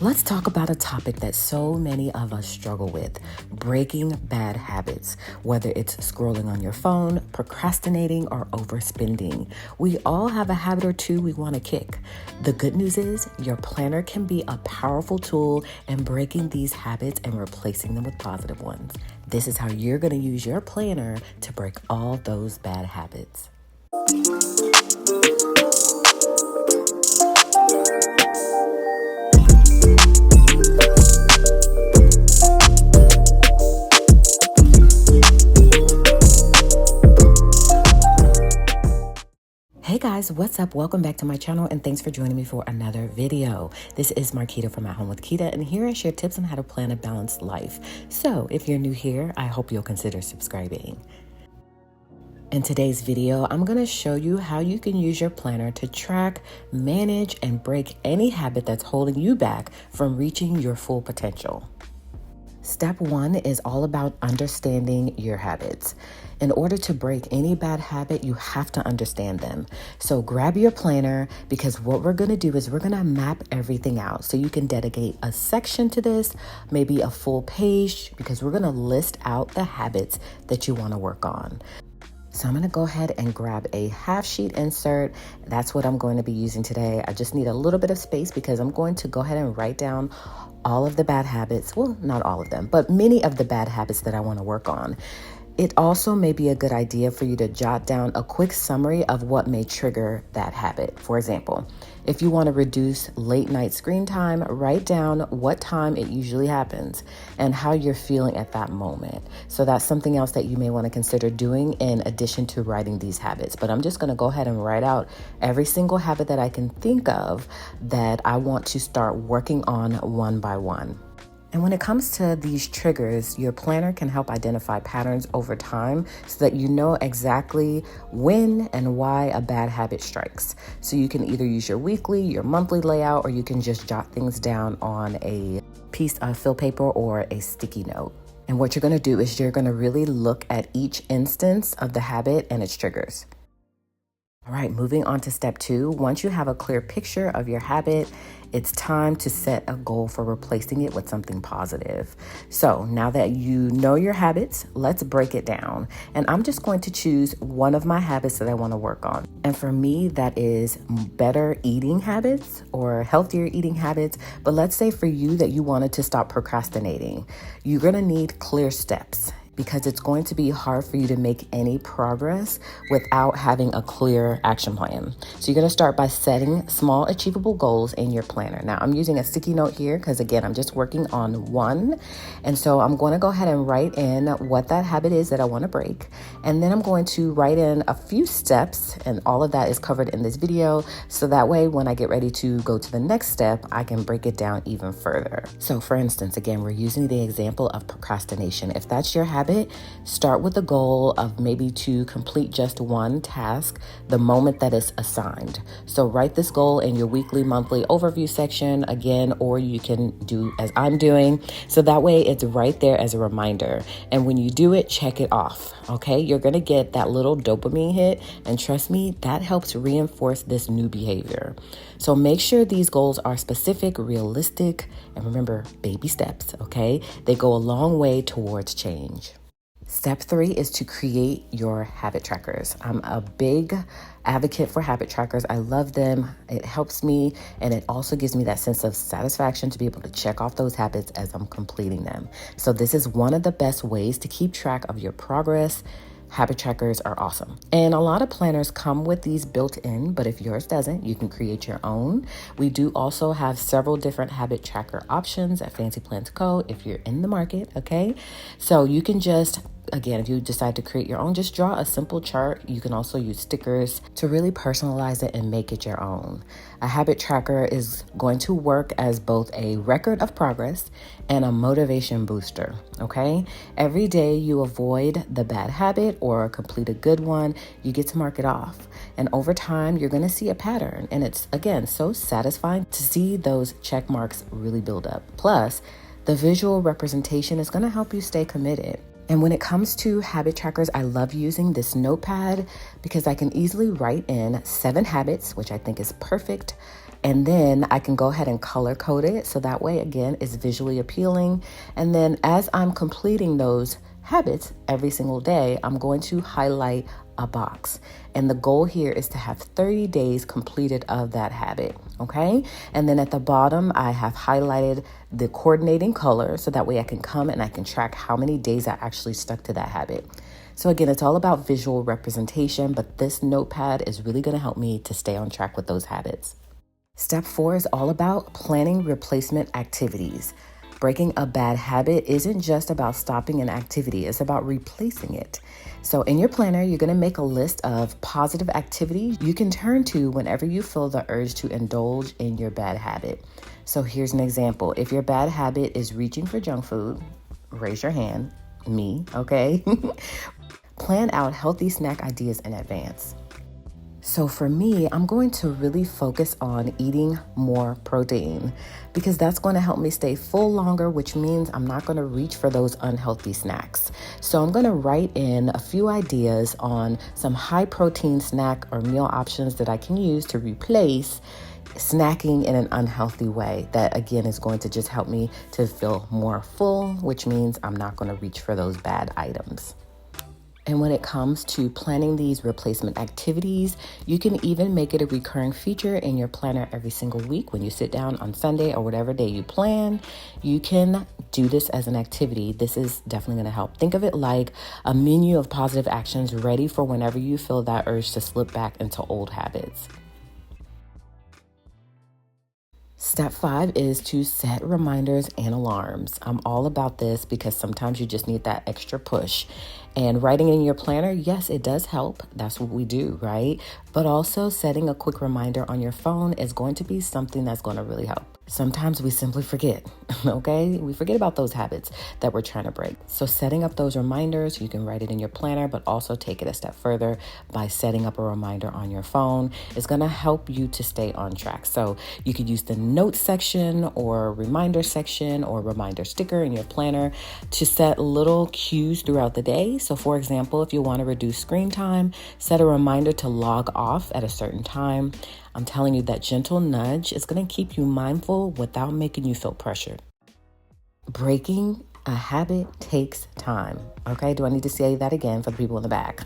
Let's talk about a topic that so many of us struggle with: breaking bad habits. Whether it's scrolling on your phone, procrastinating, or overspending, we all have a habit or two we want to kick. The good news is your planner can be a powerful tool in breaking these habits and replacing them with positive ones. This is how you're going to use your planner to break all those bad habits. Hey guys, what's up? Welcome back to my channel and thanks for joining me for another video. This is Marquita from At Home with Kita, and here I share tips on how to plan a balanced life. So if you're new here, I hope you'll consider subscribing. In today's video, I'm going to show you how you can use your planner to track, manage, and break any habit that's holding you back from reaching your full potential. Step 1 is all about understanding your habits. In order to break any bad habit, you have to understand them. So grab your planner, because what we're going to do is we're going to map everything out. So you can dedicate a section to this, maybe a full page, because we're going to list out the habits that you want to work on. So I'm going to go ahead and grab a half sheet insert. That's what I'm going to be using today. I just need a little bit of space because I'm going to go ahead and write down all of the bad habits. Well, not all of them, but many of the bad habits that I want to work on. It also may be a good idea for you to jot down a quick summary of what may trigger that habit. For example, if you want to reduce late night screen time, write down what time it usually happens and how you're feeling at that moment. So that's something else that you may want to consider doing in addition to writing these habits. But I'm just going to go ahead and write out every single habit that I can think of that I want to start working on one by one. And when it comes to these triggers, your planner can help identify patterns over time so that you know exactly when and why a bad habit strikes. So you can either use your weekly, your monthly layout, or you can just jot things down on a piece of fill paper or a sticky note. And what you're going to do is you're going to really look at each instance of the habit and its triggers. All right, moving on to step 2. Once you have a clear picture of your habit, it's time to set a goal for replacing it with something positive. So now that you know your habits, let's break it down. And I'm just going to choose one of my habits that I want to work on. And for me, that is better eating habits or healthier eating habits. But let's say for you that you wanted to stop procrastinating. You're going to need clear steps, because it's going to be hard for you to make any progress without having a clear action plan. So you're going to start by setting small achievable goals in your planner. Now I'm using a sticky note here because again, I'm just working on one. And so I'm going to go ahead and write in what that habit is that I want to break. And then I'm going to write in a few steps, and all of that is covered in this video. So that way, when I get ready to go to the next step, I can break it down even further. So for instance, again, we're using the example of procrastination. If that's your habit, start with a goal of maybe to complete just one task the moment that is assigned. So write this goal in your weekly, monthly overview section again, or you can do as I'm doing. So that way it's right there as a reminder. And when you do it, check it off. Okay, you're going to get that little dopamine hit. And trust me, that helps reinforce this new behavior. So make sure these goals are specific, realistic, and remember, baby steps. Okay, they go a long way towards change. Step 3 is to create your habit trackers. I'm a big advocate for habit trackers. I love them. It helps me, and it also gives me that sense of satisfaction to be able to check off those habits as I'm completing them. So this is one of the best ways to keep track of your progress. Habit trackers are awesome. And a lot of planners come with these built in, but if yours doesn't, you can create your own. We do also have several different habit tracker options at Fancy Plans Co. if you're in the market, okay? So you can just, again, if you decide to create your own, just draw a simple chart. You can also use stickers to really personalize it and make it your own. A habit tracker is going to work as both a record of progress and a motivation booster, okay? Every day you avoid the bad habit or complete a good one, you get to mark it off. And over time, you're going to see a pattern. And it's, again, so satisfying to see those check marks really build up. Plus, the visual representation is going to help you stay committed. And when it comes to habit trackers, I love using this notepad because I can easily write in 7 habits, which I think is perfect. And then I can go ahead and color code it. So that way, again, it's visually appealing. And then as I'm completing those habits every single day, I'm going to highlight a box. And the goal here is to have 30 days completed of that habit. Okay. And then at the bottom, I have highlighted the coordinating color so that way I can come and I can track how many days I actually stuck to that habit. So again, it's all about visual representation, but this notepad is really going to help me to stay on track with those habits. Step 4 is all about planning replacement activities. Breaking a bad habit isn't just about stopping an activity, it's about replacing it. So in your planner, you're going to make a list of positive activities you can turn to whenever you feel the urge to indulge in your bad habit. So here's an example. If your bad habit is reaching for junk food, raise your hand, me, okay? Plan out healthy snack ideas in advance. So for me, I'm going to really focus on eating more protein because that's going to help me stay full longer, which means I'm not going to reach for those unhealthy snacks. So I'm going to write in a few ideas on some high protein snack or meal options that I can use to replace snacking in an unhealthy way. That again is going to just help me to feel more full, which means I'm not going to reach for those bad items. And when it comes to planning these replacement activities, you can even make it a recurring feature in your planner every single week. When you sit down on Sunday or whatever day you plan, you can do this as an activity. This is definitely going to help. Think of it like a menu of positive actions ready for whenever you feel that urge to slip back into old habits. Step 5 is to set reminders and alarms. I'm all about this because sometimes you just need that extra push. And writing in your planner, yes, it does help. That's what we do, right? But also setting a quick reminder on your phone is going to be something that's going to really help. Sometimes we simply forget, okay? We forget about those habits that we're trying to break. So setting up those reminders, you can write it in your planner, but also take it a step further by setting up a reminder on your phone. It's going to help you to stay on track. So you could use the notes section or reminder section or reminder sticker in your planner to set little cues throughout the day. So for example, if you want to reduce screen time, set a reminder to log off at a certain time. I'm telling you that gentle nudge is going to keep you mindful without making you feel pressured. Breaking a habit takes time. Okay, do I need to say that again for the people in the back?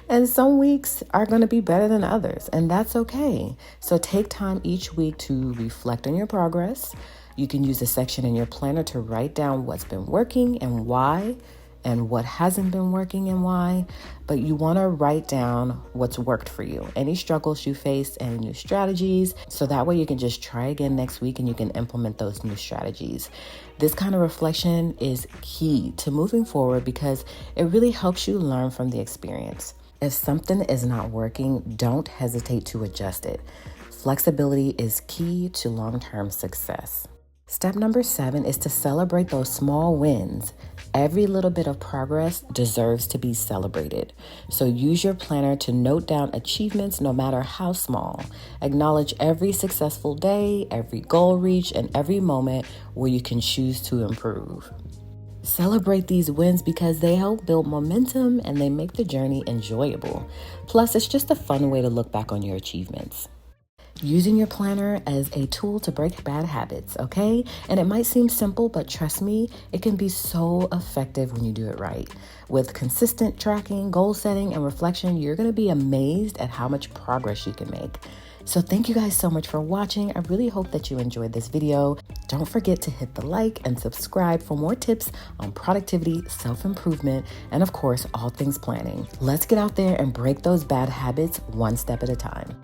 And some weeks are going to be better than others, and that's okay. So take time each week to reflect on your progress. You can use a section in your planner to write down what's been working and why, and what hasn't been working and why, but you want to write down what's worked for you, any struggles you face, any new strategies, so that way you can just try again next week and you can implement those new strategies. This kind of reflection is key to moving forward because it really helps you learn from the experience. If something is not working, don't hesitate to adjust it. Flexibility is key to long-term success. Step number 7 is to celebrate those small wins. Every little bit of progress deserves to be celebrated. So use your planner to note down achievements no matter how small. Acknowledge every successful day, every goal reached, and every moment where you can choose to improve. Celebrate these wins because they help build momentum and they make the journey enjoyable. Plus, it's just a fun way to look back on your achievements. Using your planner as a tool to break bad habits, okay? And it might seem simple, but trust me, it can be so effective when you do it right. With consistent tracking, goal setting, and reflection, you're going to be amazed at how much progress you can make. So thank you guys so much for watching. I really hope that you enjoyed this video. Don't forget to hit the like and subscribe for more tips on productivity, self-improvement, and of course, all things planning. Let's get out there and break those bad habits one step at a time.